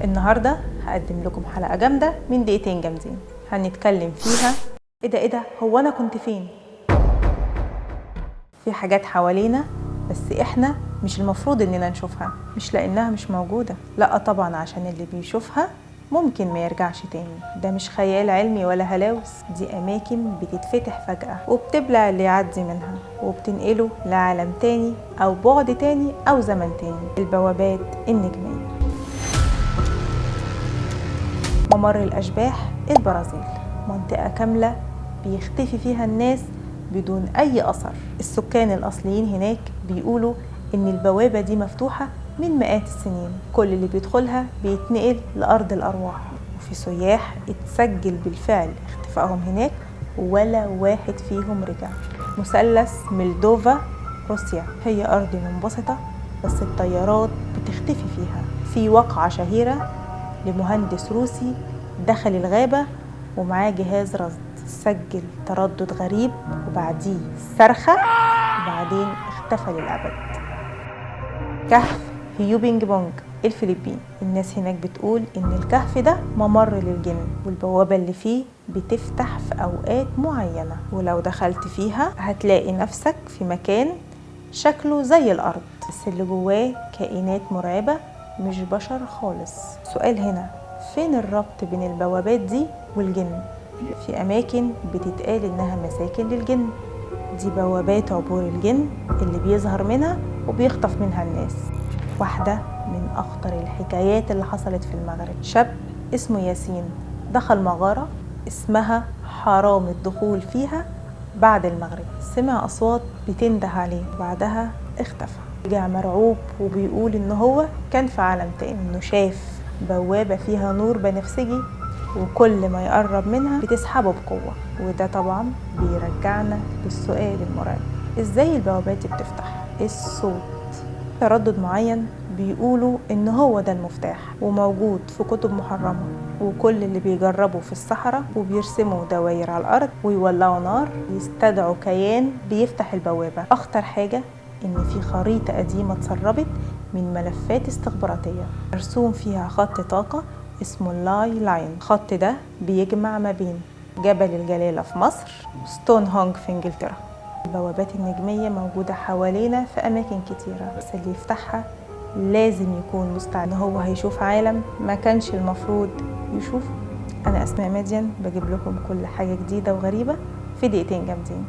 النهاردة هقدم لكم حلقة جامدة من دقيقتين جامدين. هنتكلم فيها ايه ده هو انا كنت فين؟ في حاجات حوالينا بس احنا مش المفروض اننا نشوفها، مش لانها مش موجودة، لا طبعا عشان اللي بيشوفها ممكن ما يرجعش تاني. ده مش خيال علمي ولا هلاوس، دي اماكن بتتفتح فجأة وبتبلع اللي يعدي منها وبتنقله لعالم تاني او بعد تاني او زمن تاني. البوابات النجمية. ممر الأشباح البرازيل، منطقة كاملة بيختفي فيها الناس بدون أي أثر. السكان الأصليين هناك بيقولوا إن البوابة دي مفتوحة من مئات السنين، كل اللي بيدخلها بيتنقل لأرض الأرواح، وفي سياح اتسجل بالفعل اختفائهم هناك ولا واحد فيهم رجع. مثلث ميلدوفا روسيا، هي أرض منبسطة بس الطيارات بتختفي فيها. في وقعة شهيرة لمهندس روسي دخل الغابة ومعاه جهاز رصد، سجل تردد غريب وبعديه صرخة وبعدين اختفى للأبد. كهف هيوبينج بونج الفلبين، الناس هناك بتقول إن الكهف ده ممر للجن، والبوابة اللي فيه بتفتح في أوقات معينة، ولو دخلت فيها هتلاقي نفسك في مكان شكله زي الأرض بس اللي جواه كائنات مرعبة مش بشر خالص. سؤال هنا، فين الربط بين البوابات دي والجن؟ في أماكن بتتقال إنها مساكن للجن، دي بوابات عبور الجن اللي بيظهر منها وبيخطف منها الناس. واحدة من أخطر الحكايات اللي حصلت في المغرب، شاب اسمه ياسين دخل مغارة اسمها حرام الدخول فيها بعد المغرب، سمع أصوات بتنده عليه وبعدها اختفى. رجع مرعوب وبيقول إن هو كان في عالم تاني، إنه شاف بوابة فيها نور بنفسجي وكل ما يقرب منها بتسحبه بقوة. وده طبعا بيرجعنا للسؤال المرعب، ازاي البوابات دي بتفتح؟ الصوت، تردد معين بيقولوا ان هو ده المفتاح وموجود في كتب محرمة، وكل اللي بيجربوا في الصحراء وبيرسموا دواير على الارض ويولعوا نار يستدعوا كيان بيفتح البوابة. اخطر حاجة ان في خريطة قديمة اتسربت من ملفات استخباراتية مرسوم فيها خط طاقة اسمه اللاي لاين. الخط ده بيجمع ما بين جبل الجلالة في مصر وستون هونج في انجلترا. البوابات النجمية موجودة حوالينا في أماكن كتيرة، بس اللي يفتحها لازم يكون مستعد إن هو هيشوف عالم ما كانش المفروض يشوفه. أنا أسماء مدين، بجيب لكم كل حاجة جديدة وغريبة في دقيقتين جامدين.